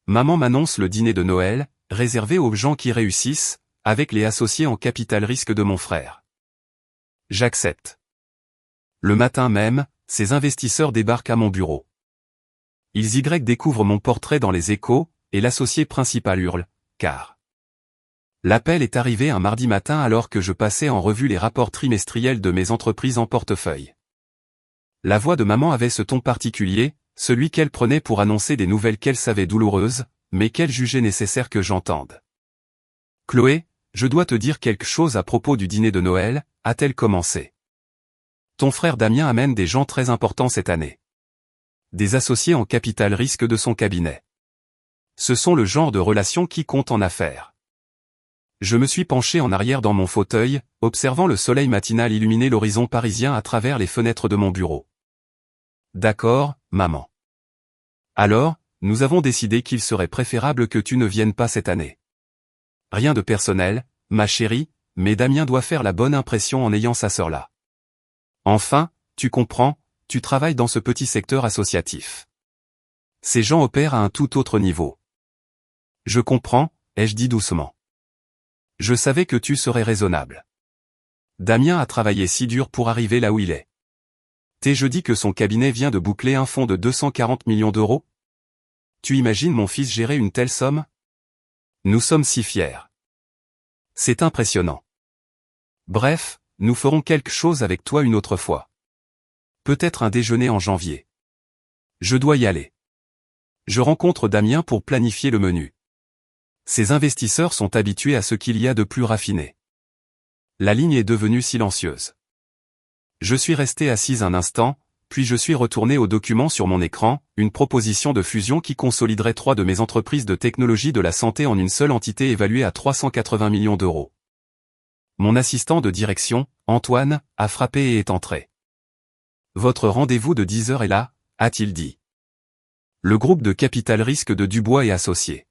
Maman m'annonce le dîner de Noël, réservé aux gens qui réussissent, avec les associés en capital risque de mon frère. J'accepte. Le matin même, ces investisseurs débarquent à mon bureau. Ils découvrent mon portrait dans les Échos, et l'associé principal hurle, car. L'appel est arrivé un mardi matin alors que je passais en revue les rapports trimestriels de mes entreprises en portefeuille. La voix de maman avait ce ton particulier, celui qu'elle prenait pour annoncer des nouvelles qu'elle savait douloureuses, mais qu'elle jugeait nécessaire que j'entende. Chloé, je dois te dire quelque chose à propos du dîner de Noël, a-t-elle commencé. Ton frère Damien amène des gens très importants cette année. Des associés en capital risque de son cabinet. Ce sont le genre de relations qui comptent en affaires. Je me suis penché en arrière dans mon fauteuil, observant le soleil matinal illuminer l'horizon parisien à travers les fenêtres de mon bureau. D'accord, maman. Alors, nous avons décidé qu'il serait préférable que tu ne viennes pas cette année. Rien de personnel, ma chérie, mais Damien doit faire la bonne impression en ayant sa sœur là. Enfin, tu comprends, tu travailles dans ce petit secteur associatif. Ces gens opèrent à un tout autre niveau. Je comprends, ai-je dit doucement. Je savais que tu serais raisonnable. Damien a travaillé si dur pour arriver là où il est. T'ai-je dit que son cabinet vient de boucler un fonds de 240 millions d'euros? Tu imagines mon fils gérer une telle somme? Nous sommes si fiers. C'est impressionnant. Bref, nous ferons quelque chose avec toi une autre fois. Peut-être un déjeuner en janvier. Je dois y aller. Je rencontre Damien pour planifier le menu. Ces investisseurs sont habitués à ce qu'il y a de plus raffiné. La ligne est devenue silencieuse. Je suis resté assise un instant, puis je suis retourné au document sur mon écran, une proposition de fusion qui consoliderait 3 de mes entreprises de technologie de la santé en une seule entité évaluée à 380 millions d'euros. Mon assistant de direction, Antoine, a frappé et est entré. Votre rendez-vous de 10 heures est là, a-t-il dit. Le groupe de capital risque de Dubois et Associés.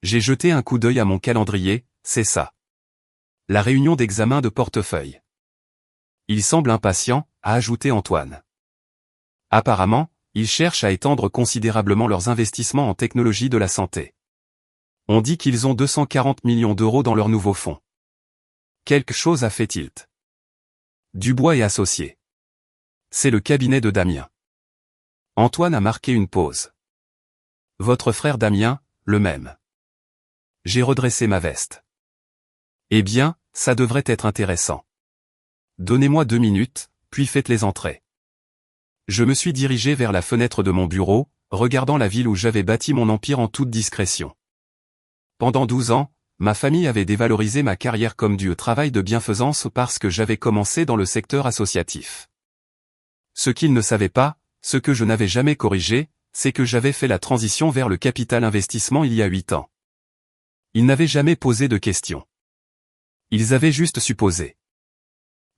J'ai jeté un coup d'œil à mon calendrier, c'est ça. La réunion d'examen de portefeuille. Il semble impatient, a ajouté Antoine. Apparemment, ils cherchent à étendre considérablement leurs investissements en technologie de la santé. On dit qu'ils ont 240 millions d'euros dans leur nouveau fonds. Quelque chose a fait tilt. Dubois et Associés. C'est le cabinet de Damien. Antoine a marqué une pause. Votre frère Damien, le même. J'ai redressé ma veste. Eh bien, ça devrait être intéressant. Donnez-moi 2 minutes, puis faites les entrées. Je me suis dirigé vers la fenêtre de mon bureau, regardant la ville où j'avais bâti mon empire en toute discrétion. Pendant 12 ans, ma famille avait dévalorisé ma carrière comme du travail de bienfaisance parce que j'avais commencé dans le secteur associatif. Ce qu'ils ne savaient pas, ce que je n'avais jamais corrigé, c'est que j'avais fait la transition vers le capital investissement il y a 8 ans. Ils n'avaient jamais posé de questions. Ils avaient juste supposé.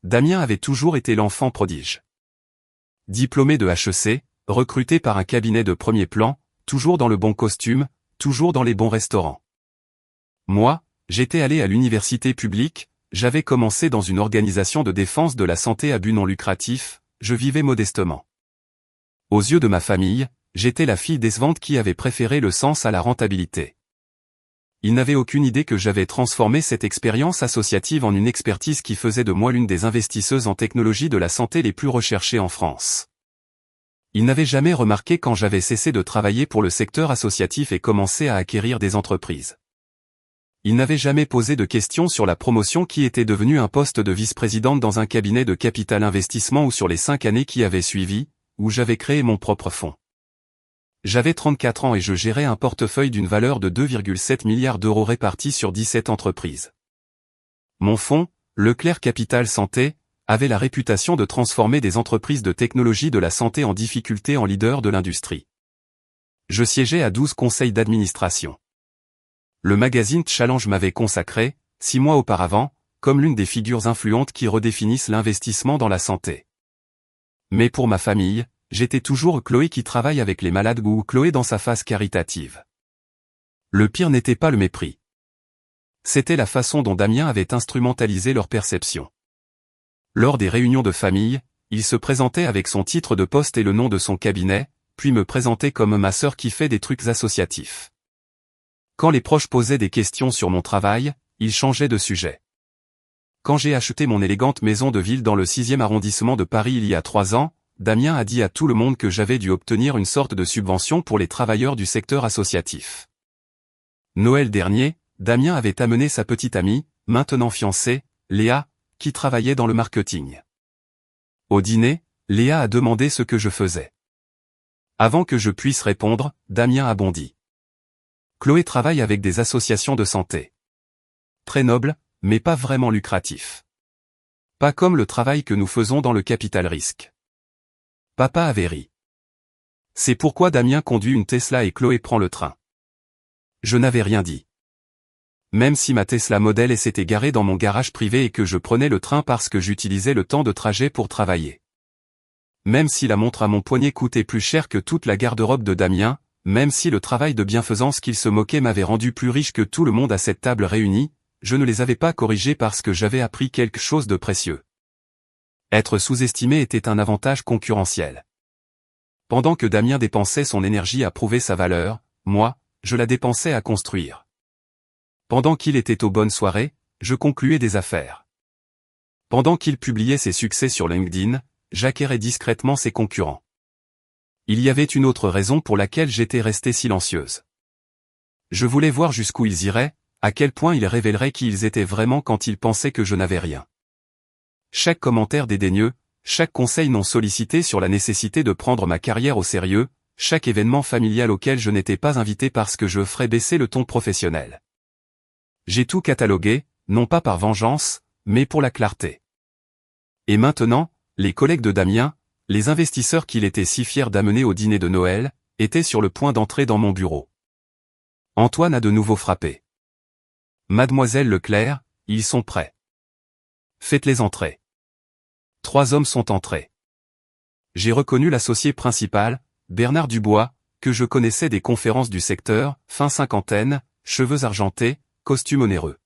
Damien avait toujours été l'enfant prodige. Diplômé de HEC, recruté par un cabinet de premier plan, toujours dans le bon costume, toujours dans les bons restaurants. Moi, j'étais allé à l'université publique, j'avais commencé dans une organisation de défense de la santé à but non lucratif, je vivais modestement. Aux yeux de ma famille, j'étais la fille décevante qui avait préféré le sens à la rentabilité. Ils n'avaient aucune idée que j'avais transformé cette expérience associative en une expertise qui faisait de moi l'une des investisseuses en technologie de la santé les plus recherchées en France. Ils n'avaient jamais remarqué quand j'avais cessé de travailler pour le secteur associatif et commencé à acquérir des entreprises. Ils n'avaient jamais posé de questions sur la promotion qui était devenue un poste de vice-présidente dans un cabinet de capital investissement ou sur les 5 années qui avaient suivi, où j'avais créé mon propre fonds. J'avais 34 ans et je gérais un portefeuille d'une valeur de 2,7 milliards d'euros répartis sur 17 entreprises. Mon fonds, Leclerc Capital Santé, avait la réputation de transformer des entreprises de technologie de la santé en difficulté en leader de l'industrie. Je siégeais à 12 conseils d'administration. Le magazine Challenge m'avait consacré, 6 mois auparavant, comme l'une des figures influentes qui redéfinissent l'investissement dans la santé. Mais pour ma famille, j'étais toujours Chloé qui travaille avec les malades ou Chloé dans sa phase caritative. Le pire n'était pas le mépris. C'était la façon dont Damien avait instrumentalisé leur perception. Lors des réunions de famille, il se présentait avec son titre de poste et le nom de son cabinet, puis me présenter comme ma sœur qui fait des trucs associatifs. Quand les proches posaient des questions sur mon travail, il changeait de sujet. Quand j'ai acheté mon élégante maison de ville dans le 6e arrondissement de Paris il y a 3 ans, Damien a dit à tout le monde que j'avais dû obtenir une sorte de subvention pour les travailleurs du secteur associatif. Noël dernier, Damien avait amené sa petite amie, maintenant fiancée, Léa, qui travaillait dans le marketing. Au dîner, Léa a demandé ce que je faisais. Avant que je puisse répondre, Damien a bondi. Chloé travaille avec des associations de santé. Très noble, mais pas vraiment lucratif. Pas comme le travail que nous faisons dans le capital risque. Papa avait ri. C'est pourquoi Damien conduit une Tesla et Chloé prend le train. Je n'avais rien dit. Même si ma Tesla Model S s'était garée dans mon garage privé et que je prenais le train parce que j'utilisais le temps de trajet pour travailler. Même si la montre à mon poignet coûtait plus cher que toute la garde-robe de Damien, même si le travail de bienfaisance qu'il se moquait m'avait rendu plus riche que tout le monde à cette table réunie, je ne les avais pas corrigés parce que j'avais appris quelque chose de précieux. Être sous-estimé était un avantage concurrentiel. Pendant que Damien dépensait son énergie à prouver sa valeur, moi, je la dépensais à construire. Pendant qu'il était aux bonnes soirées, je concluais des affaires. Pendant qu'il publiait ses succès sur LinkedIn, j'acquérais discrètement ses concurrents. Il y avait une autre raison pour laquelle j'étais restée silencieuse. Je voulais voir jusqu'où ils iraient, à quel point ils révéleraient qui ils étaient vraiment quand ils pensaient que je n'avais rien. Chaque commentaire dédaigneux, chaque conseil non sollicité sur la nécessité de prendre ma carrière au sérieux, chaque événement familial auquel je n'étais pas invité parce que je ferais baisser le ton professionnel. J'ai tout catalogué, non pas par vengeance, mais pour la clarté. Et maintenant, les collègues de Damien, les investisseurs qu'il était si fier d'amener au dîner de Noël, étaient sur le point d'entrer dans mon bureau. Antoine a de nouveau frappé. Mademoiselle Leclerc, ils sont prêts. Faites-les entrer. 3 hommes sont entrés. J'ai reconnu l'associé principal, Bernard Dubois, que je connaissais des conférences du secteur, fin cinquantaine, cheveux argentés, costume onéreux.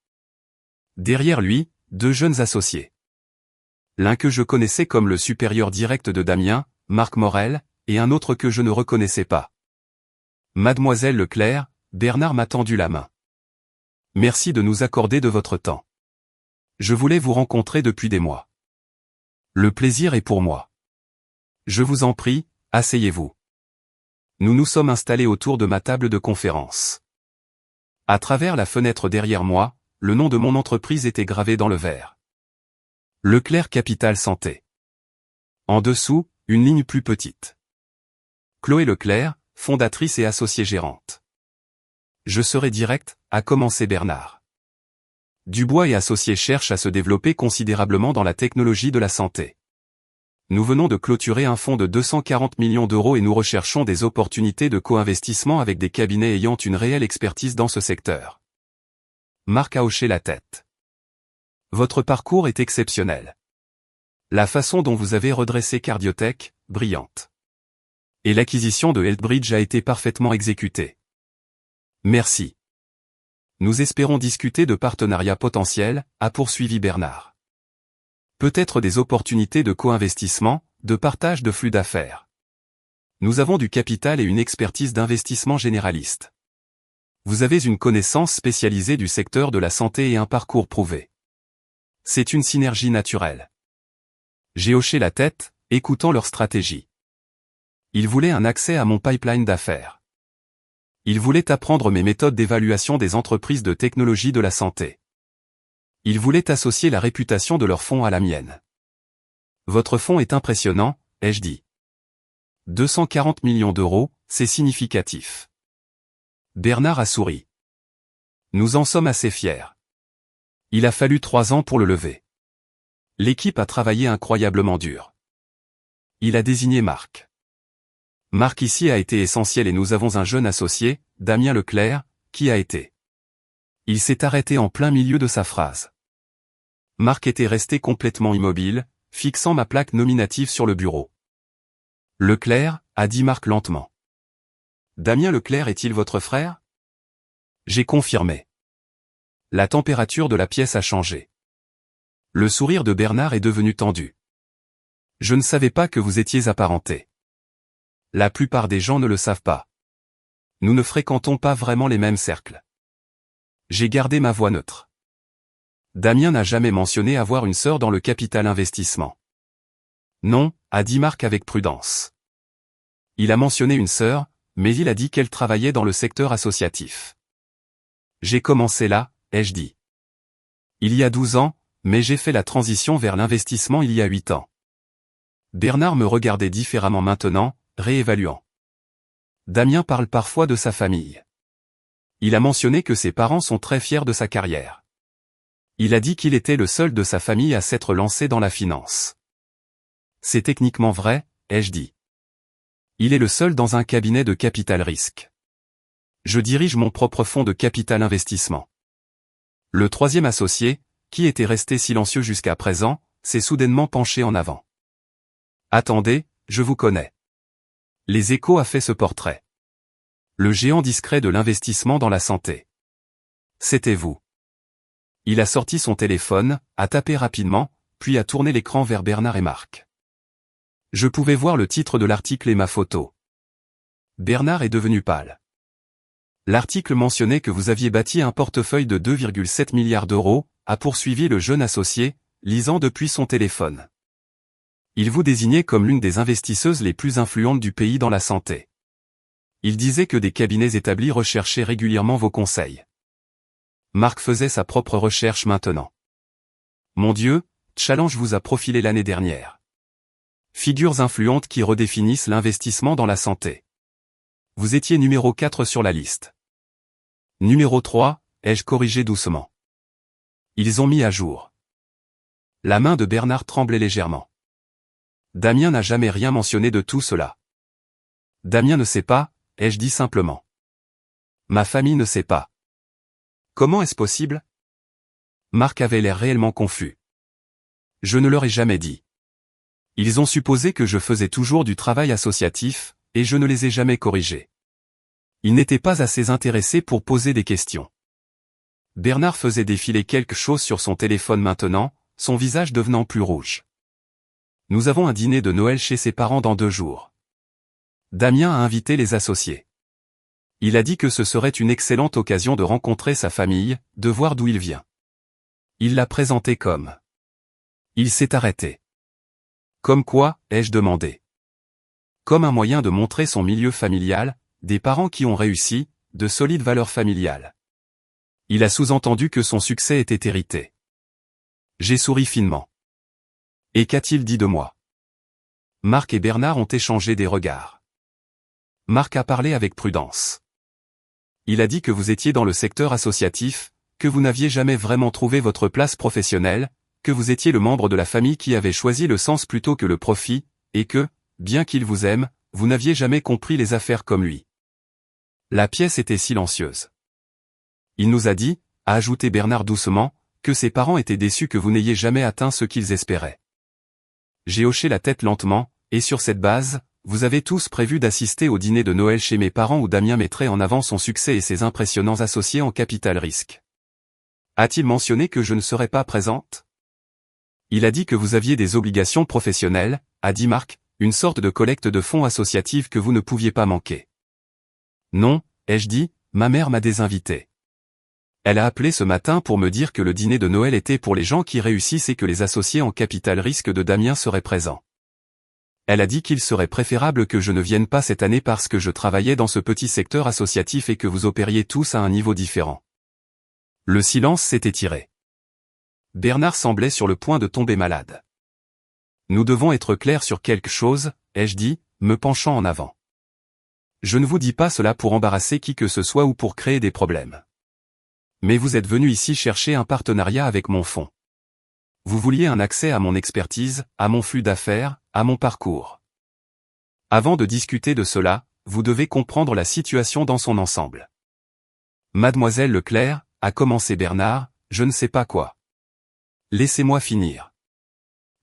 Derrière lui, 2 jeunes associés. L'un que je connaissais comme le supérieur direct de Damien, Marc Morel, et un autre que je ne reconnaissais pas. Mademoiselle Leclerc, Bernard m'a tendu la main. Merci de nous accorder de votre temps. Je voulais vous rencontrer depuis des mois. Le plaisir est pour moi. Je vous en prie, asseyez-vous. Nous nous sommes installés autour de ma table de conférence. À travers la fenêtre derrière moi, le nom de mon entreprise était gravé dans le verre. Leclerc Capital Santé. En dessous, une ligne plus petite. Chloé Leclerc, fondatrice et associée gérante. Je serai direct, a commencé Bernard. Dubois et associés cherchent à se développer considérablement dans la technologie de la santé. Nous venons de clôturer un fonds de 240 millions d'euros et nous recherchons des opportunités de co-investissement avec des cabinets ayant une réelle expertise dans ce secteur. Marc a hoché la tête. Votre parcours est exceptionnel. La façon dont vous avez redressé Cardiotech, brillante. Et l'acquisition de Healthbridge a été parfaitement exécutée. Merci. Nous espérons discuter de partenariats potentiels, a poursuivi Bernard. Peut-être des opportunités de co-investissement, de partage de flux d'affaires. Nous avons du capital et une expertise d'investissement généraliste. Vous avez une connaissance spécialisée du secteur de la santé et un parcours prouvé. C'est une synergie naturelle. J'ai hoché la tête, écoutant leur stratégie. Ils voulaient un accès à mon pipeline d'affaires. Ils voulaient apprendre mes méthodes d'évaluation des entreprises de technologie de la santé. Ils voulaient associer la réputation de leur fonds à la mienne. Votre fonds est impressionnant, ai-je dit. 240 millions d'euros, c'est significatif. Bernard a souri. Nous en sommes assez fiers. Il a fallu 3 ans pour le lever. L'équipe a travaillé incroyablement dur. Il a désigné Marc. Marc ici a été essentiel et nous avons un jeune associé, Damien Leclerc, qui a été. Il s'est arrêté en plein milieu de sa phrase. Marc était resté complètement immobile, fixant ma plaque nominative sur le bureau. Leclerc, a dit Marc lentement. Damien Leclerc est-il votre frère? J'ai confirmé. La température de la pièce a changé. Le sourire de Bernard est devenu tendu. Je ne savais pas que vous étiez apparentés. La plupart des gens ne le savent pas. Nous ne fréquentons pas vraiment les mêmes cercles. J'ai gardé ma voix neutre. Damien n'a jamais mentionné avoir une sœur dans le capital investissement. Non, a dit Marc avec prudence. Il a mentionné une sœur, mais il a dit qu'elle travaillait dans le secteur associatif. J'ai commencé là, ai-je dit. Il y a 12 ans, mais j'ai fait la transition vers l'investissement il y a 8 ans. Bernard me regardait différemment maintenant, réévaluant. Damien parle parfois de sa famille. Il a mentionné que ses parents sont très fiers de sa carrière. Il a dit qu'il était le seul de sa famille à s'être lancé dans la finance. C'est techniquement vrai, ai-je dit. Il est le seul dans un cabinet de capital risque. Je dirige mon propre fonds de capital investissement. Le troisième associé, qui était resté silencieux jusqu'à présent, s'est soudainement penché en avant. Attendez, je vous connais. Les Échos a fait ce portrait. Le géant discret de l'investissement dans la santé. C'était vous. Il a sorti son téléphone, a tapé rapidement, puis a tourné l'écran vers Bernard et Marc. Je pouvais voir le titre de l'article et ma photo. Bernard est devenu pâle. L'article mentionnait que vous aviez bâti un portefeuille de 2,7 milliards d'euros, a poursuivi le jeune associé, lisant depuis son téléphone. Il vous désignait comme l'une des investisseuses les plus influentes du pays dans la santé. Il disait que des cabinets établis recherchaient régulièrement vos conseils. Marc faisait sa propre recherche maintenant. Mon Dieu, Challenge vous a profilé l'année dernière. Figures influentes qui redéfinissent l'investissement dans la santé. Vous étiez numéro 4 sur la liste. Numéro 3, ai-je corrigé doucement. Ils ont mis à jour. La main de Bernard tremblait légèrement. Damien n'a jamais rien mentionné de tout cela. Damien ne sait pas, ai-je dit simplement. Ma famille ne sait pas. Comment est-ce possible? Marc avait l'air réellement confus. Je ne leur ai jamais dit. Ils ont supposé que je faisais toujours du travail associatif, et je ne les ai jamais corrigés. Ils n'étaient pas assez intéressés pour poser des questions. Bernard faisait défiler quelque chose sur son téléphone maintenant, son visage devenant plus rouge. Nous avons un dîner de Noël chez ses parents dans 2 jours. Damien a invité les associés. Il a dit que ce serait une excellente occasion de rencontrer sa famille, de voir d'où il vient. Il l'a présenté comme. Il s'est arrêté. Comme quoi, ai-je demandé. Comme un moyen de montrer son milieu familial, des parents qui ont réussi, de solides valeurs familiales. Il a sous-entendu que son succès était hérité. J'ai souri finement. Et qu'a-t-il dit de moi? Marc et Bernard ont échangé des regards. Marc a parlé avec prudence. Il a dit que vous étiez dans le secteur associatif, que vous n'aviez jamais vraiment trouvé votre place professionnelle, que vous étiez le membre de la famille qui avait choisi le sens plutôt que le profit, et que, bien qu'il vous aime, vous n'aviez jamais compris les affaires comme lui. La pièce était silencieuse. Il nous a dit, a ajouté Bernard doucement, que ses parents étaient déçus que vous n'ayez jamais atteint ce qu'ils espéraient. J'ai hoché la tête lentement, et sur cette base, vous avez tous prévu d'assister au dîner de Noël chez mes parents où Damien mettrait en avant son succès et ses impressionnants associés en capital risque. A-t-il mentionné que je ne serais pas présente? Il a dit que vous aviez des obligations professionnelles, a dit Marc, une sorte de collecte de fonds associative que vous ne pouviez pas manquer. Non, ai-je dit, ma mère m'a désinvité. Elle a appelé ce matin pour me dire que le dîner de Noël était pour les gens qui réussissent et que les associés en capital risque de Damien seraient présents. Elle a dit qu'il serait préférable que je ne vienne pas cette année parce que je travaillais dans ce petit secteur associatif et que vous opériez tous à un niveau différent. Le silence s'est étiré. Bernard semblait sur le point de tomber malade. Nous devons être clairs sur quelque chose, ai-je dit, me penchant en avant. Je ne vous dis pas cela pour embarrasser qui que ce soit ou pour créer des problèmes. Mais vous êtes venu ici chercher un partenariat avec mon fonds. Vous vouliez un accès à mon expertise, à mon flux d'affaires, à mon parcours. Avant de discuter de cela, vous devez comprendre la situation dans son ensemble. Mademoiselle Leclerc, a commencé Bernard, je ne sais pas quoi. Laissez-moi finir.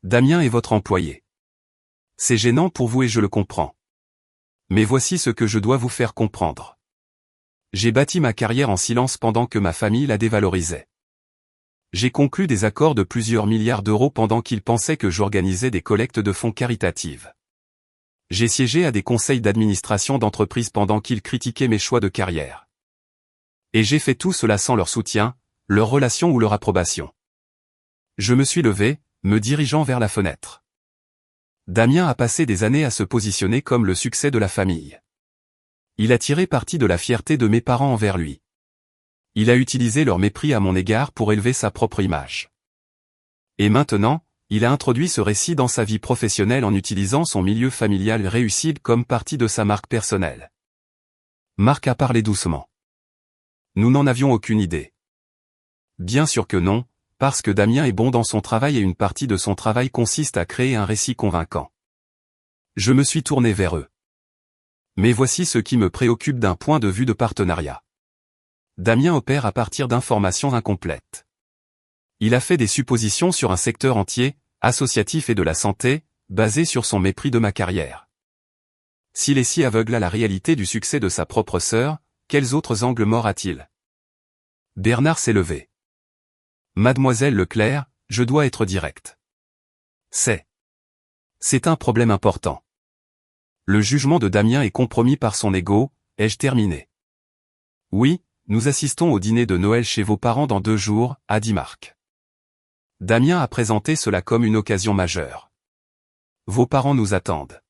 Damien est votre employé. C'est gênant pour vous et je le comprends. Mais voici ce que je dois vous faire comprendre. J'ai bâti ma carrière en silence pendant que ma famille la dévalorisait. J'ai conclu des accords de plusieurs milliards d'euros pendant qu'ils pensaient que j'organisais des collectes de fonds caritatives. J'ai siégé à des conseils d'administration d'entreprise pendant qu'ils critiquaient mes choix de carrière. Et j'ai fait tout cela sans leur soutien, leur relation ou leur approbation. Je me suis levé, me dirigeant vers la fenêtre. Damien a passé des années à se positionner comme le succès de la famille. Il a tiré parti de la fierté de mes parents envers lui. Il a utilisé leur mépris à mon égard pour élever sa propre image. Et maintenant, il a introduit ce récit dans sa vie professionnelle en utilisant son milieu familial réussi comme partie de sa marque personnelle. Marc a parlé doucement. Nous n'en avions aucune idée. Bien sûr que non, parce que Damien est bon dans son travail et une partie de son travail consiste à créer un récit convaincant. Je me suis tourné vers eux. Mais voici ce qui me préoccupe d'un point de vue de partenariat. Damien opère à partir d'informations incomplètes. Il a fait des suppositions sur un secteur entier, associatif et de la santé, basées sur son mépris de ma carrière. S'il est si aveugle à la réalité du succès de sa propre sœur, quels autres angles morts a-t-il? Bernard s'est levé. Mademoiselle Leclerc, je dois être direct. C'est un problème important. Le jugement de Damien est compromis par son ego, ai-je terminé. Oui, nous assistons au dîner de Noël chez vos parents dans 2 jours, a dit Marc. Damien a présenté cela comme une occasion majeure. Vos parents nous attendent.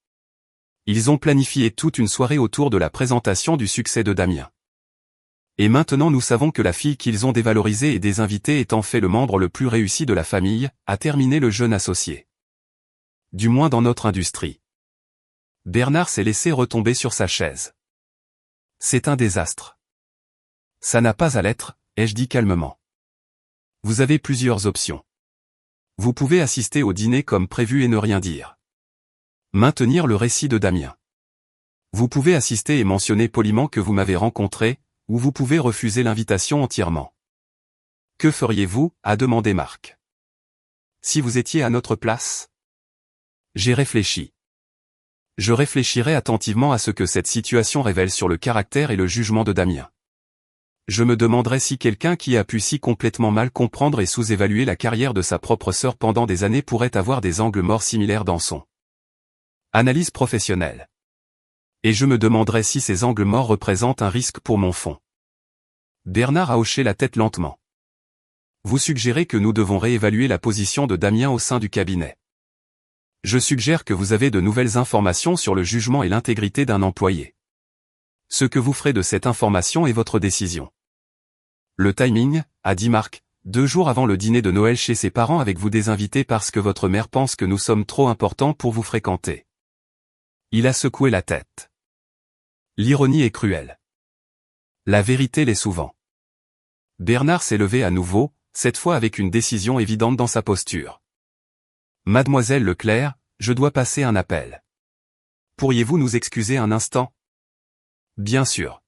Ils ont planifié toute une soirée autour de la présentation du succès de Damien. Et maintenant nous savons que la fille qu'ils ont dévalorisée et désinvitée étant fait le membre le plus réussi de la famille, a terminé le jeune associé. Du moins dans notre industrie. Bernard s'est laissé retomber sur sa chaise. C'est un désastre. Ça n'a pas à l'être, ai-je dit calmement. Vous avez plusieurs options. Vous pouvez assister au dîner comme prévu et ne rien dire. Maintenir le récit de Damien. Vous pouvez assister et mentionner poliment que vous m'avez rencontré, ou vous pouvez refuser l'invitation entièrement. Que feriez-vous, a demandé Marc. Si vous étiez à notre place? J'ai réfléchi. Je réfléchirai attentivement à ce que cette situation révèle sur le caractère et le jugement de Damien. Je me demanderai si quelqu'un qui a pu si complètement mal comprendre et sous-évaluer la carrière de sa propre sœur pendant des années pourrait avoir des angles morts similaires dans son analyse professionnelle. Et je me demanderai si ces angles morts représentent un risque pour mon fonds. Bernard a hoché la tête lentement. Vous suggérez que nous devons réévaluer la position de Damien au sein du cabinet. Je suggère que vous avez de nouvelles informations sur le jugement et l'intégrité d'un employé. Ce que vous ferez de cette information est votre décision. Le timing, a dit Marc, 2 jours avant le dîner de Noël chez ses parents avec vous désinvités parce que votre mère pense que nous sommes trop importants pour vous fréquenter. Il a secoué la tête. L'ironie est cruelle. La vérité l'est souvent. Bernard s'est levé à nouveau, cette fois avec une décision évidente dans sa posture. Mademoiselle Leclerc, je dois passer un appel. Pourriez-vous nous excuser un instant? Bien sûr.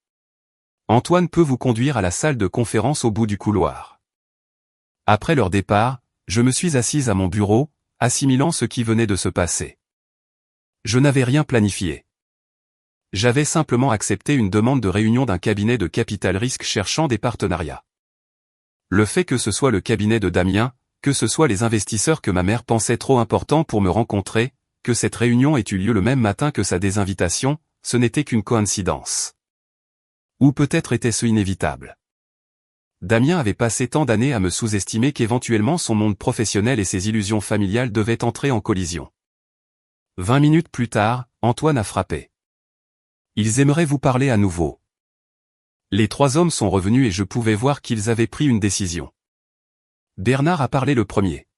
Antoine peut vous conduire à la salle de conférence au bout du couloir. Après leur départ, je me suis assise à mon bureau, assimilant ce qui venait de se passer. Je n'avais rien planifié. J'avais simplement accepté une demande de réunion d'un cabinet de capital risque cherchant des partenariats. Le fait que ce soit le cabinet de Damien, que ce soit les investisseurs que ma mère pensait trop importants pour me rencontrer, que cette réunion ait eu lieu le même matin que sa désinvitation, ce n'était qu'une coïncidence. Ou peut-être était-ce inévitable. Damien avait passé tant d'années à me sous-estimer qu'éventuellement son monde professionnel et ses illusions familiales devaient entrer en collision. 20 minutes plus tard, Antoine a frappé. Ils aimeraient vous parler à nouveau. Les 3 hommes sont revenus et je pouvais voir qu'ils avaient pris une décision. Bernard a parlé le premier.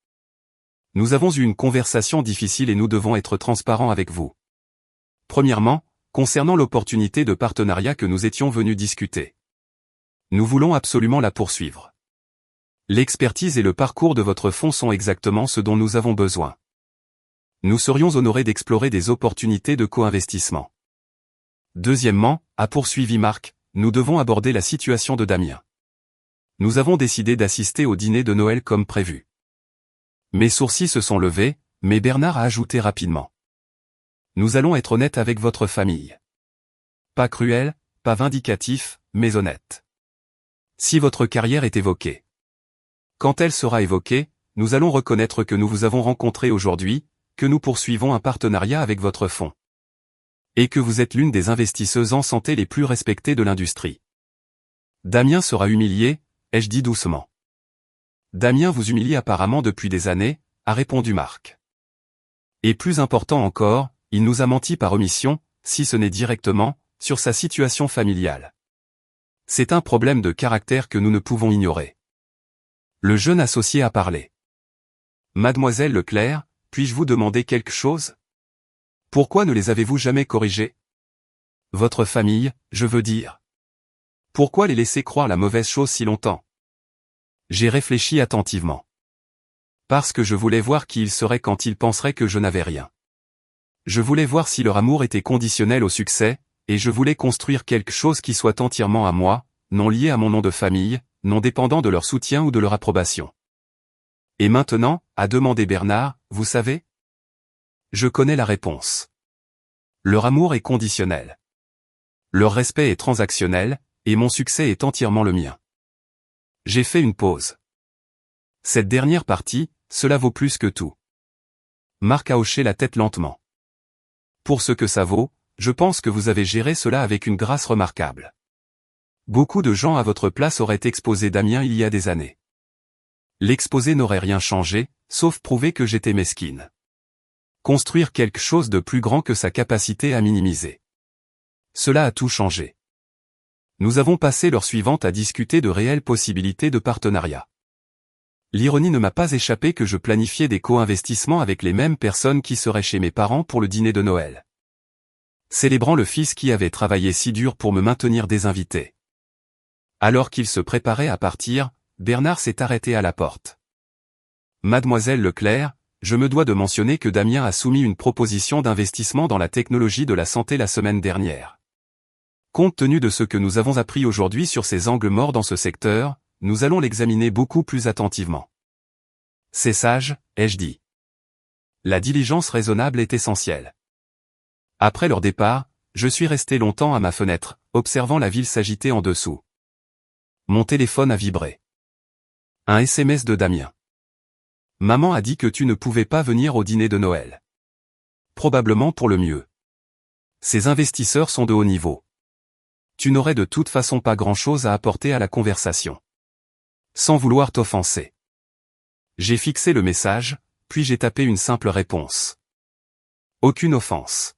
Nous avons eu une conversation difficile et nous devons être transparents avec vous. Premièrement, concernant l'opportunité de partenariat que nous étions venus discuter. Nous voulons absolument la poursuivre. L'expertise et le parcours de votre fonds sont exactement ce dont nous avons besoin. Nous serions honorés d'explorer des opportunités de co-investissement. Deuxièmement, a poursuivi Marc, nous devons aborder la situation de Damien. Nous avons décidé d'assister au dîner de Noël comme prévu. Mes sourcils se sont levés, mais Bernard a ajouté rapidement. Nous allons être honnêtes avec votre famille. Pas cruel, pas vindicatif, mais honnête. Si votre carrière est évoquée. Quand elle sera évoquée, nous allons reconnaître que nous vous avons rencontré aujourd'hui, que nous poursuivons un partenariat avec votre fonds. Et que vous êtes l'une des investisseuses en santé les plus respectées de l'industrie. Damien sera humilié, ai-je dit doucement. Damien vous humilie apparemment depuis des années, a répondu Marc. Et plus important encore, il nous a menti par omission, si ce n'est directement, sur sa situation familiale. C'est un problème de caractère que nous ne pouvons ignorer. Le jeune associé a parlé. Mademoiselle Leclerc, puis-je vous demander quelque chose? Pourquoi ne les avez-vous jamais corrigés? Votre famille, je veux dire. Pourquoi les laisser croire la mauvaise chose si longtemps? J'ai réfléchi attentivement. Parce que je voulais voir qui ils seraient quand ils penseraient que je n'avais rien. Je voulais voir si leur amour était conditionnel au succès, et je voulais construire quelque chose qui soit entièrement à moi, non lié à mon nom de famille, non dépendant de leur soutien ou de leur approbation. Et maintenant, a demandé Bernard, vous savez? Je connais la réponse. Leur amour est conditionnel. Leur respect est transactionnel, et mon succès est entièrement le mien. J'ai fait une pause. Cette dernière partie, cela vaut plus que tout. Marc a hoché la tête lentement. Pour ce que ça vaut, je pense que vous avez géré cela avec une grâce remarquable. Beaucoup de gens à votre place auraient exposé Damien il y a des années. L'exposé n'aurait rien changé, sauf prouver que j'étais mesquine. Construire quelque chose de plus grand que sa capacité à minimiser. Cela a tout changé. Nous avons passé l'heure suivante à discuter de réelles possibilités de partenariat. L'ironie ne m'a pas échappé que je planifiais des co-investissements avec les mêmes personnes qui seraient chez mes parents pour le dîner de Noël. Célébrant le fils qui avait travaillé si dur pour me maintenir désinvité. Alors qu'il se préparait à partir, Bernard s'est arrêté à la porte. Mademoiselle Leclerc, je me dois de mentionner que Damien a soumis une proposition d'investissement dans la technologie de la santé la semaine dernière. Compte tenu de ce que nous avons appris aujourd'hui sur ces angles morts dans ce secteur, nous allons l'examiner beaucoup plus attentivement. C'est sage, ai-je dit. La diligence raisonnable est essentielle. Après leur départ, je suis resté longtemps à ma fenêtre, observant la ville s'agiter en dessous. Mon téléphone a vibré. Un SMS de Damien. Maman a dit que tu ne pouvais pas venir au dîner de Noël. Probablement pour le mieux. Ces investisseurs sont de haut niveau. Tu n'aurais de toute façon pas grand-chose à apporter à la conversation. Sans vouloir t'offenser. J'ai fixé le message, puis j'ai tapé une simple réponse. Aucune offense.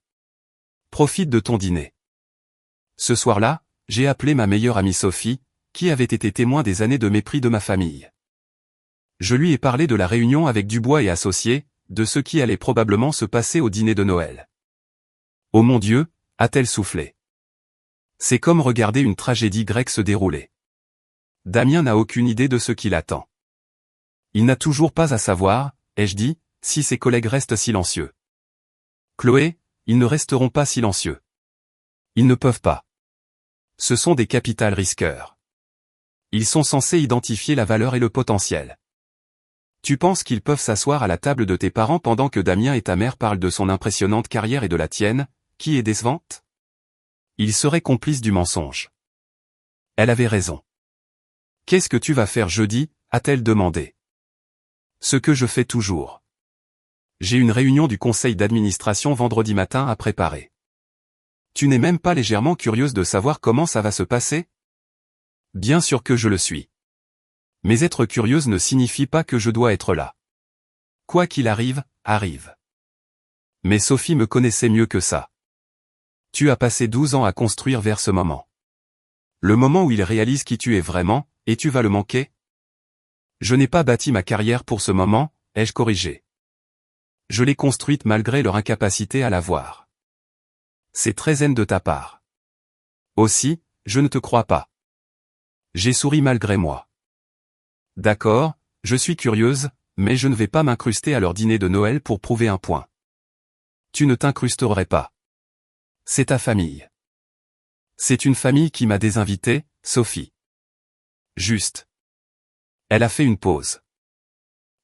Profite de ton dîner. Ce soir-là, j'ai appelé ma meilleure amie Sophie, qui avait été témoin des années de mépris de ma famille. Je lui ai parlé de la réunion avec Dubois et associés, de ce qui allait probablement se passer au dîner de Noël. Oh mon Dieu, a-t-elle soufflé. C'est comme regarder une tragédie grecque se dérouler. Damien n'a aucune idée de ce qui l'attend. Il n'a toujours pas à savoir, ai-je dit, si ses collègues restent silencieux. Chloé, ils ne resteront pas silencieux. Ils ne peuvent pas. Ce sont des capital risqueurs. Ils sont censés identifier la valeur et le potentiel. Tu penses qu'ils peuvent s'asseoir à la table de tes parents pendant que Damien et ta mère parlent de son impressionnante carrière et de la tienne, qui est décevante? Ils seraient complices du mensonge. Elle avait raison. Qu'est-ce que tu vas faire jeudi, a-t-elle demandé. Ce que je fais toujours. J'ai une réunion du conseil d'administration vendredi matin à préparer. Tu n'es même pas légèrement curieuse de savoir comment ça va se passer? Bien sûr que je le suis. Mais être curieuse ne signifie pas que je dois être là. Quoi qu'il arrive, arrive. Mais Sophie me connaissait mieux que ça. Tu as passé 12 ans à construire vers ce moment. Le moment où il réalise qui tu es vraiment, et tu vas le manquer? Je n'ai pas bâti ma carrière pour ce moment, ai-je corrigé. Je l'ai construite malgré leur incapacité à la voir. C'est très zen de ta part. Aussi, je ne te crois pas. J'ai souri malgré moi. D'accord, je suis curieuse, mais je ne vais pas m'incruster à leur dîner de Noël pour prouver un point. Tu ne t'incrusterais pas. C'est ta famille. C'est une famille qui m'a désinvité, Sophie. Juste. Elle a fait une pause.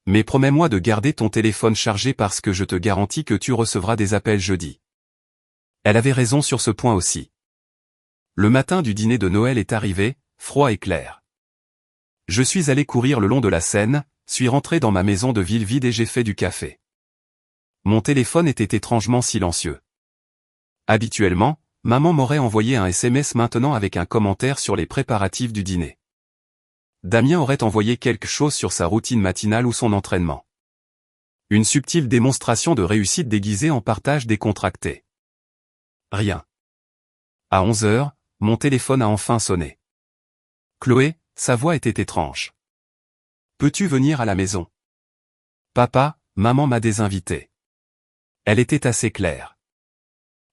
Mais promets-moi de garder ton téléphone chargé parce que je te garantis que tu recevras des appels jeudi. Elle avait raison sur ce point aussi. Le matin du dîner de Noël est arrivé, froid et clair. Je suis allé courir le long de la Seine, suis rentré dans ma maison de ville vide et j'ai fait du café. Mon téléphone était étrangement silencieux. Habituellement, maman m'aurait envoyé un SMS maintenant avec un commentaire sur les préparatifs du dîner. Damien aurait envoyé quelque chose sur sa routine matinale ou son entraînement. Une subtile démonstration de réussite déguisée en partage décontracté. Rien. À 11h, mon téléphone a enfin sonné. Chloé, sa voix était étrange. Peux-tu venir à la maison? Papa, maman m'a désinvité. Elle était assez claire.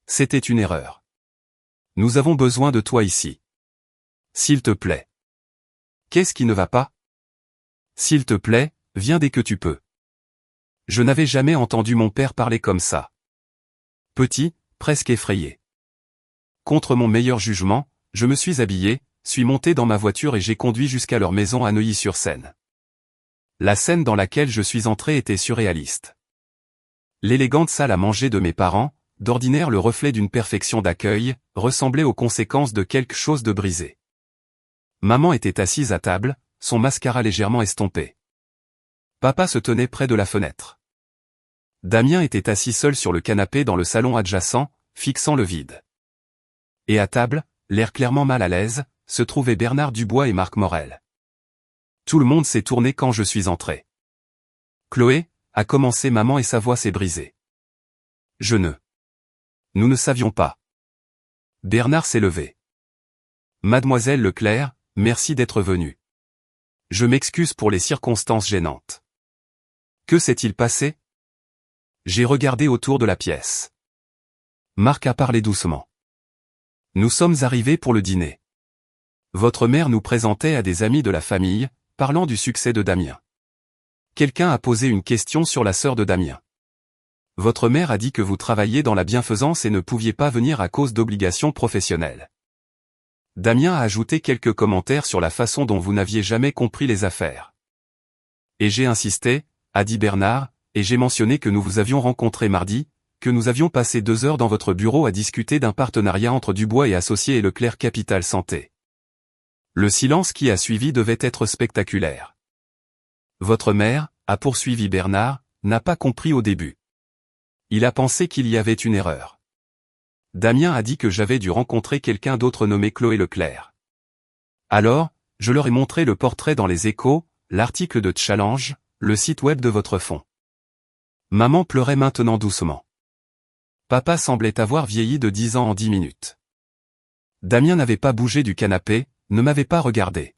C'était une erreur. Nous avons besoin de toi ici. S'il te plaît. Qu'est-ce qui ne va pas? S'il te plaît, viens dès que tu peux. Je n'avais jamais entendu mon père parler comme ça. Petit, presque effrayé. Contre mon meilleur jugement, je me suis habillé, suis monté dans ma voiture et j'ai conduit jusqu'à leur maison à Neuilly-sur-Seine. La scène dans laquelle je suis entré était surréaliste. L'élégante salle à manger de mes parents, d'ordinaire le reflet d'une perfection d'accueil, ressemblait aux conséquences de quelque chose de brisé. Maman était assise à table, son mascara légèrement estompé. Papa se tenait près de la fenêtre. Damien était assis seul sur le canapé dans le salon adjacent, fixant le vide. Et à table, l'air clairement mal à l'aise, se trouvaient Bernard Dubois et Marc Morel. Tout le monde s'est tourné quand je suis entré. Chloé, a commencé maman et sa voix s'est brisée. Nous ne savions pas. Bernard s'est levé. Mademoiselle Leclerc, merci d'être venue. Je m'excuse pour les circonstances gênantes. Que s'est-il passé? J'ai regardé autour de la pièce. Marc a parlé doucement. Nous sommes arrivés pour le dîner. Votre mère nous présentait à des amis de la famille, parlant du succès de Damien. Quelqu'un a posé une question sur la sœur de Damien. Votre mère a dit que vous travailliez dans la bienfaisance et ne pouviez pas venir à cause d'obligations professionnelles. Damien a ajouté quelques commentaires sur la façon dont vous n'aviez jamais compris les affaires. Et j'ai insisté, a dit Bernard, et j'ai mentionné que nous vous avions rencontré mardi, que nous avions passé 2 heures dans votre bureau à discuter d'un partenariat entre Dubois et Associés et Leclerc Capital Santé. Le silence qui a suivi devait être spectaculaire. Votre mère, a poursuivi Bernard, n'a pas compris au début. Il a pensé qu'il y avait une erreur. Damien a dit que j'avais dû rencontrer quelqu'un d'autre nommé Chloé Leclerc. Alors, je leur ai montré le portrait dans les Échos, l'article de Challenge, le site web de votre fonds. Maman pleurait maintenant doucement. Papa semblait avoir vieilli de 10 ans en 10 minutes. Damien n'avait pas bougé du canapé, ne m'avait pas regardé.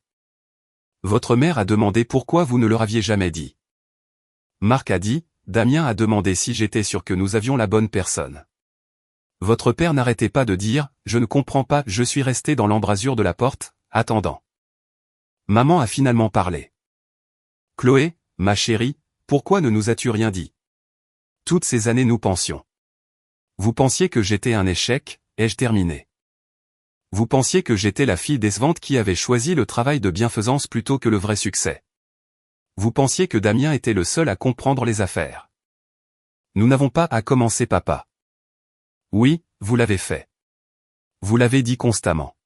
Votre mère a demandé pourquoi vous ne leur aviez jamais dit. Marc a dit, Damien a demandé si j'étais sûr que nous avions la bonne personne. Votre père n'arrêtait pas de dire, je ne comprends pas, je suis resté dans l'embrasure de la porte, attendant. Maman a finalement parlé. Chloé, ma chérie, pourquoi ne nous as-tu rien dit? Toutes ces années nous pensions. Vous pensiez que j'étais un échec, ai-je terminé. Vous pensiez que j'étais la fille décevante qui avait choisi le travail de bienfaisance plutôt que le vrai succès. Vous pensiez que Damien était le seul à comprendre les affaires. Nous n'avons pas à commencer papa. Oui, vous l'avez fait. Vous l'avez dit constamment.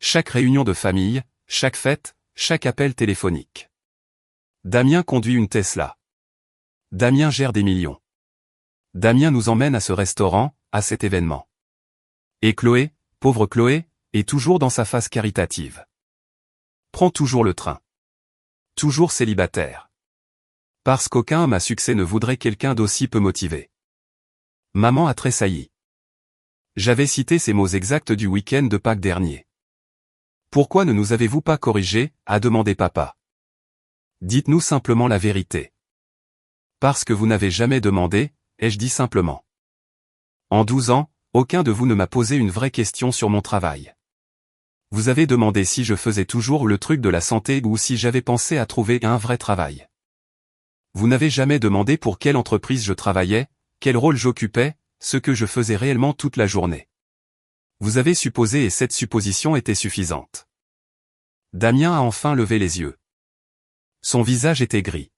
Chaque réunion de famille, chaque fête, chaque appel téléphonique. Damien conduit une Tesla. Damien gère des millions. Damien nous emmène à ce restaurant, à cet événement. Et Chloé, pauvre Chloé, est toujours dans sa phase caritative. Prend toujours le train. Toujours célibataire. Parce qu'aucun homme à succès ne voudrait quelqu'un d'aussi peu motivé. Maman a tressailli. J'avais cité ces mots exacts du week-end de Pâques dernier. Pourquoi ne nous avez-vous pas corrigés, a demandé papa. Dites-nous simplement la vérité. Parce que vous n'avez jamais demandé, ai-je dit simplement. En 12 ans, aucun de vous ne m'a posé une vraie question sur mon travail. Vous avez demandé si je faisais toujours le truc de la santé ou si j'avais pensé à trouver un vrai travail. Vous n'avez jamais demandé pour quelle entreprise je travaillais, quel rôle j'occupais, ce que je faisais réellement toute la journée. Vous avez supposé et cette supposition était suffisante. Damien a enfin levé les yeux. Son visage était gris.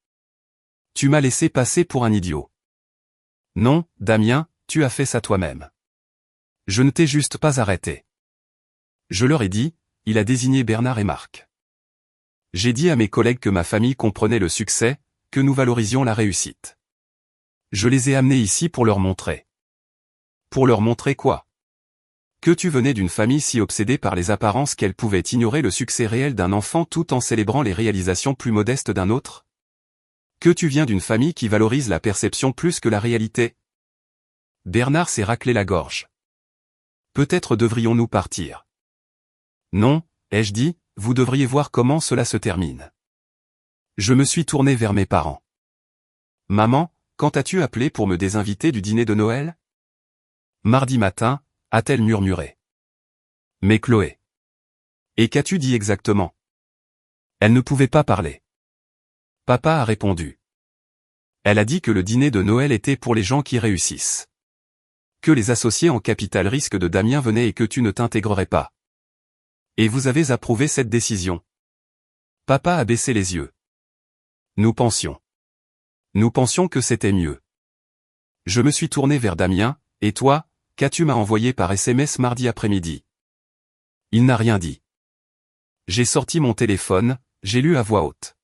Tu m'as laissé passer pour un idiot. Non, Damien, tu as fait ça toi-même. Je ne t'ai juste pas arrêté. Je leur ai dit, il a désigné Bernard et Marc. J'ai dit à mes collègues que ma famille comprenait le succès, que nous valorisions la réussite. Je les ai amenés ici pour leur montrer. Pour leur montrer quoi? Que tu venais d'une famille si obsédée par les apparences qu'elle pouvait ignorer le succès réel d'un enfant tout en célébrant les réalisations plus modestes d'un autre? Que tu viens d'une famille qui valorise la perception plus que la réalité? Bernard s'est raclé la gorge. Peut-être devrions-nous partir. Non, ai-je dit, vous devriez voir comment cela se termine. Je me suis tourné vers mes parents. Maman, quand as-tu appelé pour me désinviter du dîner de Noël? Mardi matin, a-t-elle murmuré. Mais Chloé. Et qu'as-tu dit exactement? Elle ne pouvait pas parler. Papa a répondu. Elle a dit que le dîner de Noël était pour les gens qui réussissent. Que les associés en capital risque de Damien venaient et que tu ne t'intégrerais pas. Et vous avez approuvé cette décision. Papa a baissé les yeux. Nous pensions que c'était mieux. Je me suis tourné vers Damien, et toi, qu'as-tu m'as envoyé par SMS mardi après-midi? Il n'a rien dit. J'ai sorti mon téléphone, j'ai lu à voix haute.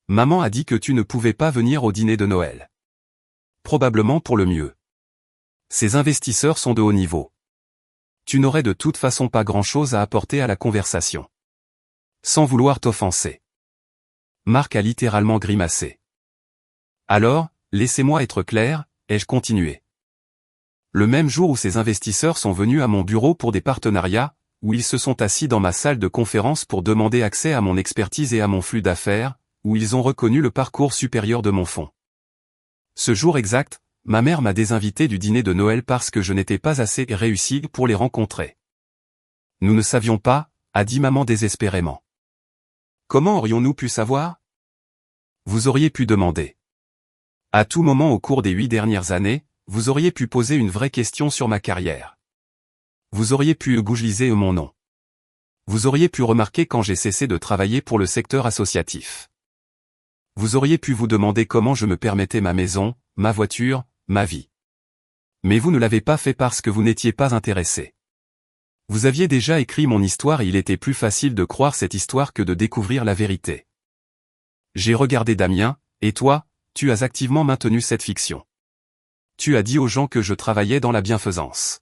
Maman a dit que tu ne pouvais pas venir au dîner de Noël. Probablement pour le mieux. Ces investisseurs sont de haut niveau. Tu n'aurais de toute façon pas grand-chose à apporter à la conversation. Sans vouloir t'offenser. Marc a littéralement grimacé. Alors, laissez-moi être clair, ai-je continué. Le même jour où ces investisseurs sont venus à mon bureau pour des partenariats, où ils se sont assis dans ma salle de conférence pour demander accès à mon expertise et à mon flux d'affaires, où ils ont reconnu le parcours supérieur de mon fonds. Ce jour exact, ma mère m'a désinvité du dîner de Noël parce que je n'étais pas assez réussi pour les rencontrer. Nous ne savions pas, a dit maman désespérément. Comment aurions-nous pu savoir? Vous auriez pu demander. À tout moment au cours des 8 dernières années, vous auriez pu poser une vraie question sur ma carrière. Vous auriez pu gougeliser mon nom. Vous auriez pu remarquer quand j'ai cessé de travailler pour le secteur associatif. Vous auriez pu vous demander comment je me permettais ma maison, ma voiture, ma vie. Mais vous ne l'avez pas fait parce que vous n'étiez pas intéressé. Vous aviez déjà écrit mon histoire et il était plus facile de croire cette histoire que de découvrir la vérité. J'ai regardé Damien, et toi, tu as activement maintenu cette fiction. Tu as dit aux gens que je travaillais dans la bienfaisance.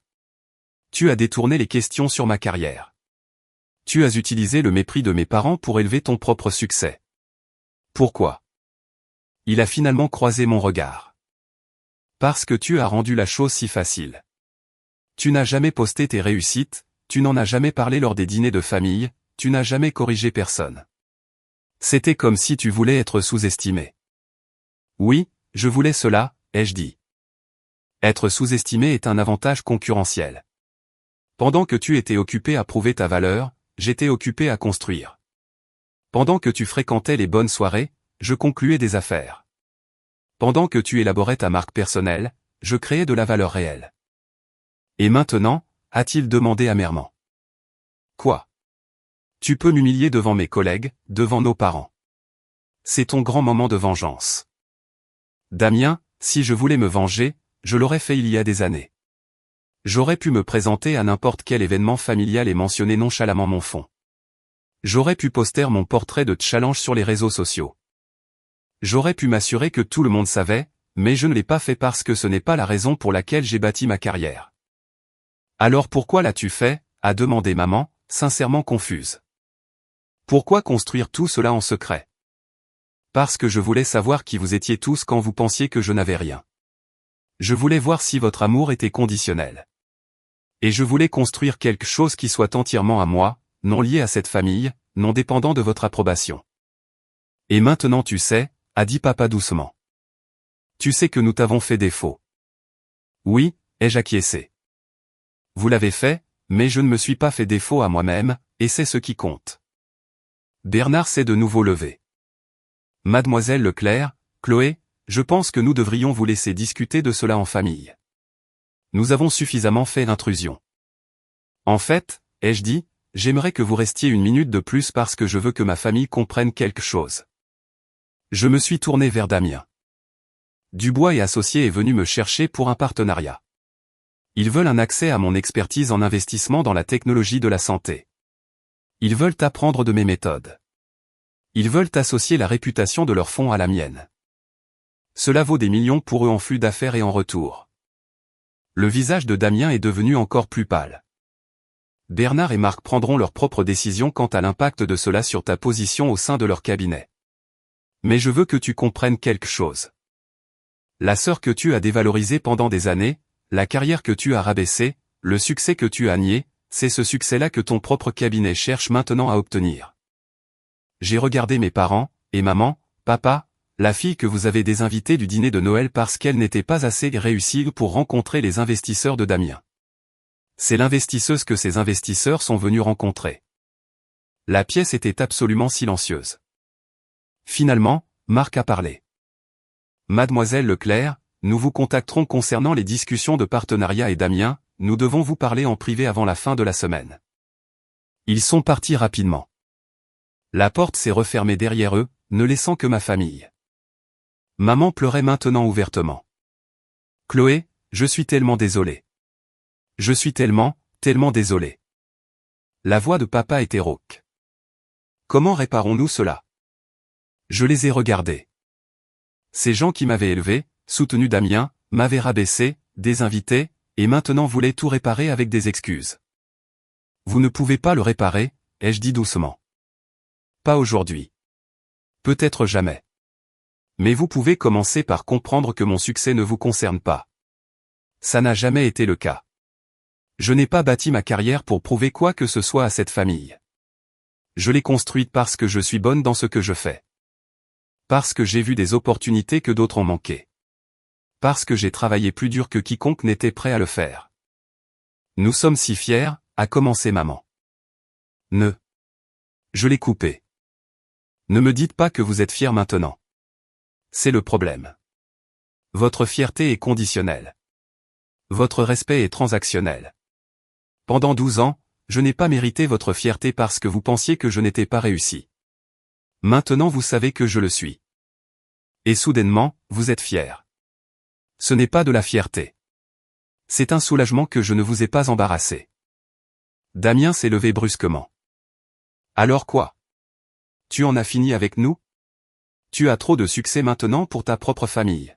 Tu as détourné les questions sur ma carrière. Tu as utilisé le mépris de mes parents pour élever ton propre succès. Pourquoi? Il a finalement croisé mon regard. Parce que tu as rendu la chose si facile. Tu n'as jamais posté tes réussites, tu n'en as jamais parlé lors des dîners de famille, tu n'as jamais corrigé personne. C'était comme si tu voulais être sous-estimé. Oui, je voulais cela, ai-je dit. Être sous-estimé est un avantage concurrentiel. Pendant que tu étais occupé à prouver ta valeur, j'étais occupé à construire. Pendant que tu fréquentais les bonnes soirées, je concluais des affaires. Pendant que tu élaborais ta marque personnelle, je créais de la valeur réelle. Et maintenant, a-t-il demandé amèrement. Quoi? Tu peux m'humilier devant mes collègues, devant nos parents. C'est ton grand moment de vengeance. Damien, si je voulais me venger, je l'aurais fait il y a des années. J'aurais pu me présenter à n'importe quel événement familial et mentionner nonchalamment mon fonds. J'aurais pu poster mon portrait de challenge sur les réseaux sociaux. J'aurais pu m'assurer que tout le monde savait, mais je ne l'ai pas fait parce que ce n'est pas la raison pour laquelle j'ai bâti ma carrière. Alors pourquoi l'as-tu fait? A demandé maman, sincèrement confuse. Pourquoi construire tout cela en secret? Parce que je voulais savoir qui vous étiez tous quand vous pensiez que je n'avais rien. Je voulais voir si votre amour était conditionnel. Et je voulais construire quelque chose qui soit entièrement à moi, non lié à cette famille, non dépendant de votre approbation. Et maintenant tu sais, a dit papa doucement. Tu sais que nous t'avons fait défaut. Oui, ai-je acquiescé. Vous l'avez fait, mais je ne me suis pas fait défaut à moi-même, et c'est ce qui compte. Bernard s'est de nouveau levé. Mademoiselle Leclerc, Chloé, je pense que nous devrions vous laisser discuter de cela en famille. Nous avons suffisamment fait l'intrusion. En fait, ai-je dit, j'aimerais que vous restiez une minute de plus parce que je veux que ma famille comprenne quelque chose. Je me suis tourné vers Damien. Dubois et Associés est venu me chercher pour un partenariat. Ils veulent un accès à mon expertise en investissement dans la technologie de la santé. Ils veulent apprendre de mes méthodes. Ils veulent associer la réputation de leur fonds à la mienne. Cela vaut des millions pour eux en flux d'affaires et en retour. Le visage de Damien est devenu encore plus pâle. Bernard et Marc prendront leurs propres décisions quant à l'impact de cela sur ta position au sein de leur cabinet. Mais je veux que tu comprennes quelque chose. La sœur que tu as dévalorisée pendant des années, la carrière que tu as rabaissée, le succès que tu as nié, c'est ce succès-là que ton propre cabinet cherche maintenant à obtenir. J'ai regardé mes parents, et maman, papa, la fille que vous avez désinvitée du dîner de Noël parce qu'elle n'était pas assez réussie pour rencontrer les investisseurs de Damien. C'est l'investisseuse que ces investisseurs sont venus rencontrer. La pièce était absolument silencieuse. Finalement, Marc a parlé. Mademoiselle Leclerc, nous vous contacterons concernant les discussions de partenariat et Damien, nous devons vous parler en privé avant la fin de la semaine. Ils sont partis rapidement. La porte s'est refermée derrière eux, ne laissant que ma famille. Maman pleurait maintenant ouvertement. Chloé, je suis tellement désolé. Je suis tellement désolé. La voix de papa était rauque. Comment réparons-nous cela? Je les ai regardés. Ces gens qui m'avaient élevé, soutenu Damien, m'avaient rabaissé, désinvité, et maintenant voulaient tout réparer avec des excuses. Vous ne pouvez pas le réparer, ai-je dit doucement. Pas aujourd'hui. Peut-être jamais. Mais vous pouvez commencer par comprendre que mon succès ne vous concerne pas. Ça n'a jamais été le cas. Je n'ai pas bâti ma carrière pour prouver quoi que ce soit à cette famille. Je l'ai construite parce que je suis bonne dans ce que je fais. Parce que j'ai vu des opportunités que d'autres ont manquées. Parce que j'ai travaillé plus dur que quiconque n'était prêt à le faire. Nous sommes si fiers, a commencé maman. Je l'ai coupé. Ne me dites pas que vous êtes fiers maintenant. C'est le problème. Votre fierté est conditionnelle. Votre respect est transactionnel. Pendant 12 ans, je n'ai pas mérité votre fierté parce que vous pensiez que je n'étais pas réussi. Maintenant vous savez que je le suis. Et soudainement, vous êtes fiers. Ce n'est pas de la fierté. C'est un soulagement que je ne vous ai pas embarrassé. Damien s'est levé brusquement. Alors quoi? Tu en as fini avec nous? Tu as trop de succès maintenant pour ta propre famille.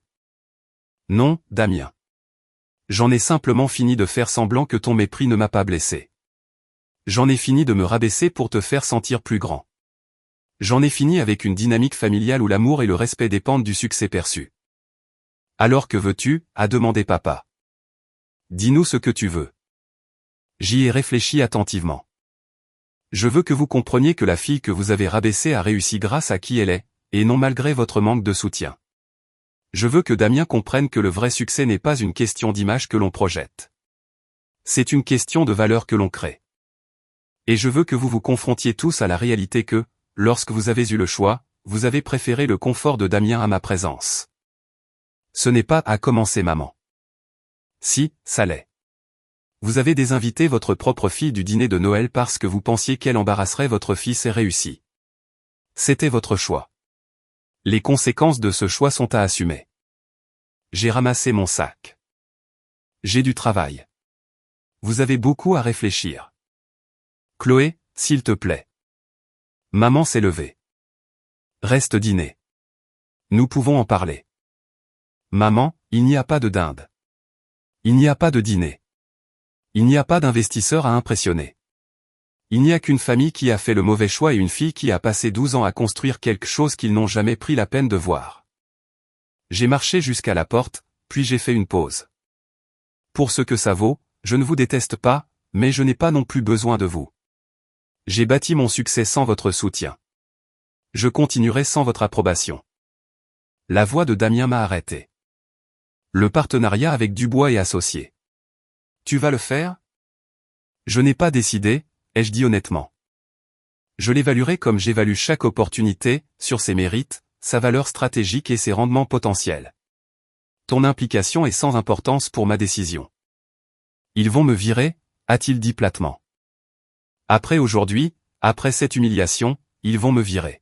Non, Damien. J'en ai simplement fini de faire semblant que ton mépris ne m'a pas blessé. J'en ai fini de me rabaisser pour te faire sentir plus grand. J'en ai fini avec une dynamique familiale où l'amour et le respect dépendent du succès perçu. Alors que veux-tu, a demandé papa. Dis-nous ce que tu veux. J'y ai réfléchi attentivement. Je veux que vous compreniez que la fille que vous avez rabaissée a réussi grâce à qui elle est, et non malgré votre manque de soutien. Je veux que Damien comprenne que le vrai succès n'est pas une question d'image que l'on projette. C'est une question de valeur que l'on crée. Et je veux que vous vous confrontiez tous à la réalité que, lorsque vous avez eu le choix, vous avez préféré le confort de Damien à ma présence. Ce n'est pas à commencer maman. Si, ça l'est. Vous avez désinvité votre propre fille du dîner de Noël parce que vous pensiez qu'elle embarrasserait votre fils et réussi. C'était votre choix. Les conséquences de ce choix sont à assumer. J'ai ramassé mon sac. J'ai du travail. Vous avez beaucoup à réfléchir. Chloé, s'il te plaît. Maman s'est levée. Reste dîner. Nous pouvons en parler. Maman, il n'y a pas de dinde. Il n'y a pas de dîner. Il n'y a pas d'investisseur à impressionner. Il n'y a qu'une famille qui a fait le mauvais choix et une fille qui a passé 12 ans à construire quelque chose qu'ils n'ont jamais pris la peine de voir. J'ai marché jusqu'à la porte, puis j'ai fait une pause. Pour ce que ça vaut, je ne vous déteste pas, mais je n'ai pas non plus besoin de vous. J'ai bâti mon succès sans votre soutien. Je continuerai sans votre approbation. La voix de Damien m'a arrêté. Le partenariat avec Dubois et Associés. Tu vas le faire? Je n'ai pas décidé, ai-je dit honnêtement. Je l'évaluerai comme j'évalue chaque opportunité, sur ses mérites, sa valeur stratégique et ses rendements potentiels. Ton implication est sans importance pour ma décision. Ils vont me virer, a-t-il dit platement. Après aujourd'hui, après cette humiliation, ils vont me virer.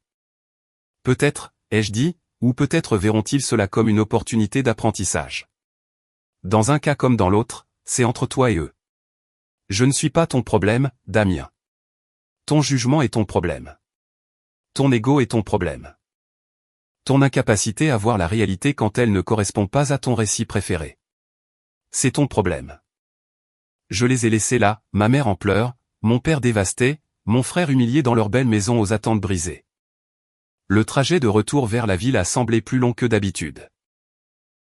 Peut-être, ai-je dit, ou peut-être verront-ils cela comme une opportunité d'apprentissage. Dans un cas comme dans l'autre, c'est entre toi et eux. Je ne suis pas ton problème, Damien. Ton jugement est ton problème. Ton ego est ton problème. Ton incapacité à voir la réalité quand elle ne correspond pas à ton récit préféré. C'est ton problème. Je les ai laissés là, ma mère en pleurs, mon père dévasté, mon frère humilié dans leur belle maison aux attentes brisées. Le trajet de retour vers la ville a semblé plus long que d'habitude.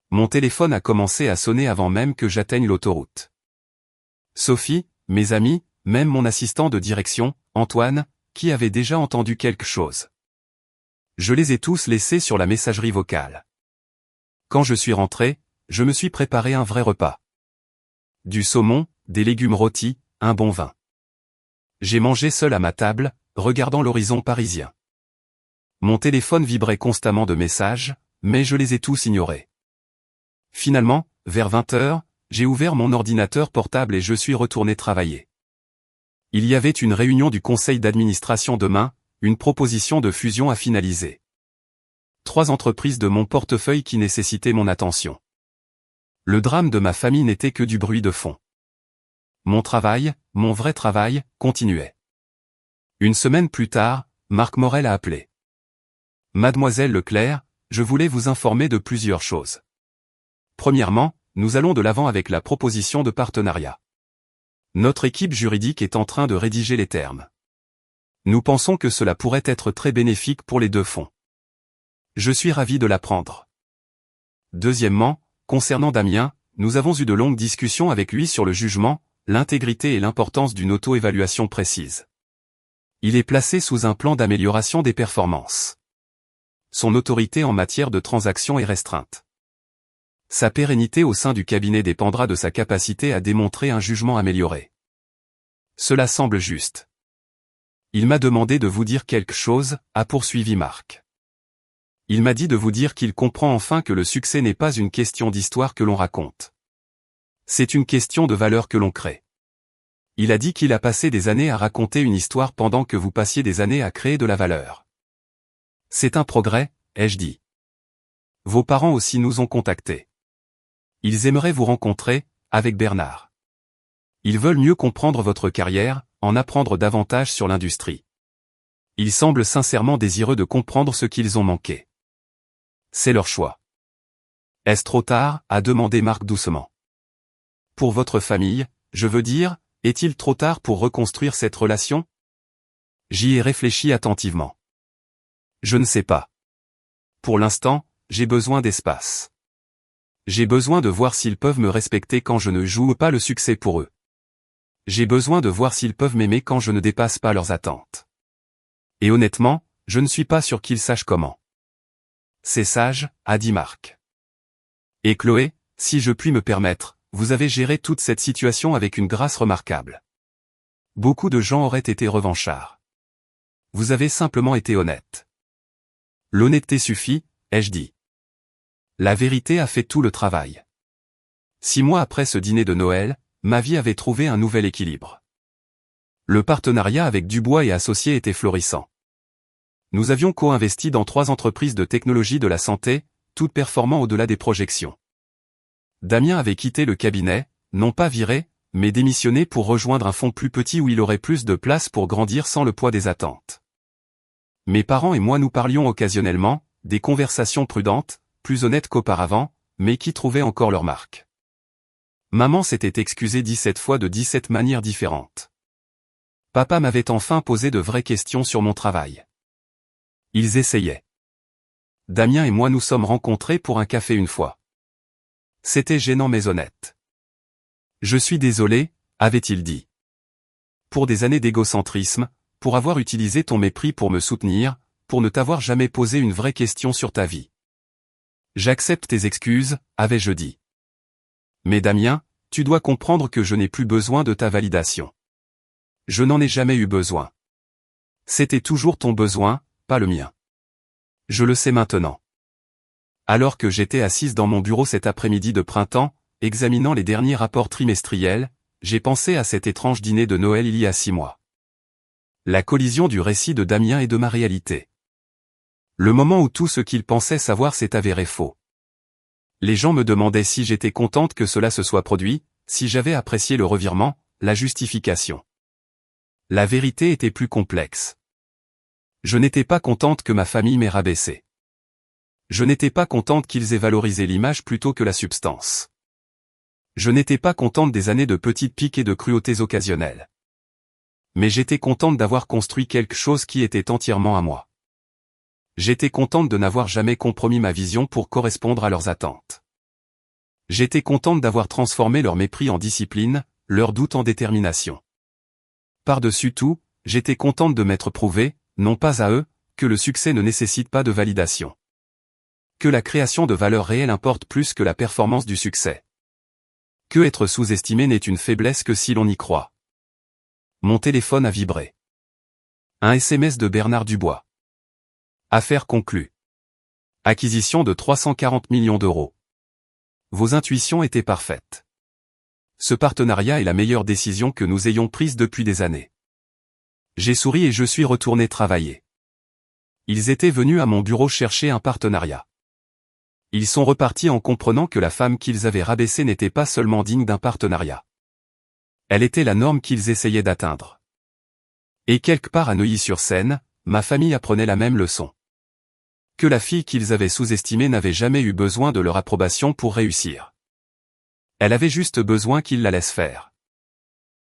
Mon téléphone a commencé à sonner avant même que j'atteigne l'autoroute. Sophie, mes amis, même mon assistant de direction, Antoine, qui avait déjà entendu quelque chose. Je les ai tous laissés sur la messagerie vocale. Quand je suis rentré, je me suis préparé un vrai repas. Du saumon, des légumes rôtis, un bon vin. J'ai mangé seul à ma table, regardant l'horizon parisien. Mon téléphone vibrait constamment de messages, mais je les ai tous ignorés. Finalement, vers 20h, j'ai ouvert mon ordinateur portable et je suis retourné travailler. Il y avait une réunion du conseil d'administration demain, une proposition de fusion à finaliser. 3 entreprises de mon portefeuille qui nécessitaient mon attention. Le drame de ma famille n'était que du bruit de fond. Mon travail, mon vrai travail, continuait. Une semaine plus tard, Marc Morel a appelé. Mademoiselle Leclerc, je voulais vous informer de plusieurs choses. Premièrement, nous allons de l'avant avec la proposition de partenariat. Notre équipe juridique est en train de rédiger les termes. Nous pensons que cela pourrait être très bénéfique pour les deux fonds. Je suis ravi de l'apprendre. Deuxièmement, concernant Damien, nous avons eu de longues discussions avec lui sur le jugement, l'intégrité et l'importance d'une auto-évaluation précise. Il est placé sous un plan d'amélioration des performances. Son autorité en matière de transactions est restreinte. Sa pérennité au sein du cabinet dépendra de sa capacité à démontrer un jugement amélioré. Cela semble juste. Il m'a demandé de vous dire quelque chose, a poursuivi Marc. Il m'a dit de vous dire qu'il comprend enfin que le succès n'est pas une question d'histoire que l'on raconte. C'est une question de valeur que l'on crée. Il a dit qu'il a passé des années à raconter une histoire pendant que vous passiez des années à créer de la valeur. C'est un progrès, ai-je dit. Vos parents aussi nous ont contactés. Ils aimeraient vous rencontrer, avec Bernard. Ils veulent mieux comprendre votre carrière, en apprendre davantage sur l'industrie. Ils semblent sincèrement désireux de comprendre ce qu'ils ont manqué. C'est leur choix. Est-ce trop tard, a demandé Marc doucement. Pour votre famille, je veux dire, est-il trop tard pour reconstruire cette relation? J'y ai réfléchi attentivement. Je ne sais pas. Pour l'instant, j'ai besoin d'espace. J'ai besoin de voir s'ils peuvent me respecter quand je ne joue pas le succès pour eux. J'ai besoin de voir s'ils peuvent m'aimer quand je ne dépasse pas leurs attentes. Et honnêtement, je ne suis pas sûr qu'ils sachent comment. C'est sage, a dit Marc. Et Chloé, si je puis me permettre, vous avez géré toute cette situation avec une grâce remarquable. Beaucoup de gens auraient été revanchards. Vous avez simplement été honnête. L'honnêteté suffit, ai-je dit. La vérité a fait tout le travail. 6 mois après ce dîner de Noël, ma vie avait trouvé un nouvel équilibre. Le partenariat avec Dubois et Associés était florissant. Nous avions co-investi dans 3 entreprises de technologie de la santé, toutes performant au-delà des projections. Damien avait quitté le cabinet, non pas viré, mais démissionné pour rejoindre un fonds plus petit où il aurait plus de place pour grandir sans le poids des attentes. Mes parents et moi nous parlions occasionnellement, des conversations prudentes, plus honnêtes qu'auparavant, mais qui trouvaient encore leur marque. Maman s'était excusée 17 fois de 17 manières différentes. Papa m'avait enfin posé de vraies questions sur mon travail. Ils essayaient. Damien et moi nous sommes rencontrés pour un café une fois. C'était gênant mais honnête. Je suis désolé, avait-il dit. Pour des années d'égocentrisme, pour avoir utilisé ton mépris pour me soutenir, pour ne t'avoir jamais posé une vraie question sur ta vie. J'accepte tes excuses, avais-je dit. Mais Damien, tu dois comprendre que je n'ai plus besoin de ta validation. Je n'en ai jamais eu besoin. C'était toujours ton besoin, pas le mien. Je le sais maintenant. Alors que j'étais assise dans mon bureau cet après-midi de printemps, examinant les derniers rapports trimestriels, j'ai pensé à cet étrange dîner de Noël il y a 6 mois. La collision du récit de Damien et de ma réalité. Le moment où tout ce qu'il pensait savoir s'est avéré faux. Les gens me demandaient si j'étais contente que cela se soit produit, si j'avais apprécié le revirement, la justification. La vérité était plus complexe. Je n'étais pas contente que ma famille m'ait rabaissé. Je n'étais pas contente qu'ils aient valorisé l'image plutôt que la substance. Je n'étais pas contente des années de petites piques et de cruautés occasionnelles. Mais j'étais contente d'avoir construit quelque chose qui était entièrement à moi. J'étais contente de n'avoir jamais compromis ma vision pour correspondre à leurs attentes. J'étais contente d'avoir transformé leur mépris en discipline, leur doute en détermination. Par-dessus tout, j'étais contente de m'être prouvé, non pas à eux, que le succès ne nécessite pas de validation. Que la création de valeur réelle importe plus que la performance du succès. Que être sous-estimé n'est une faiblesse que si l'on y croit. Mon téléphone a vibré. Un SMS de Bernard Dubois. Affaire conclue. Acquisition de 340 millions d'euros. Vos intuitions étaient parfaites. Ce partenariat est la meilleure décision que nous ayons prise depuis des années. J'ai souri et je suis retourné travailler. Ils étaient venus à mon bureau chercher un partenariat. Ils sont repartis en comprenant que la femme qu'ils avaient rabaissée n'était pas seulement digne d'un partenariat. Elle était la norme qu'ils essayaient d'atteindre. Et quelque part à Neuilly-sur-Seine, ma famille apprenait la même leçon. Que la fille qu'ils avaient sous-estimée n'avait jamais eu besoin de leur approbation pour réussir. Elle avait juste besoin qu'ils la laissent faire.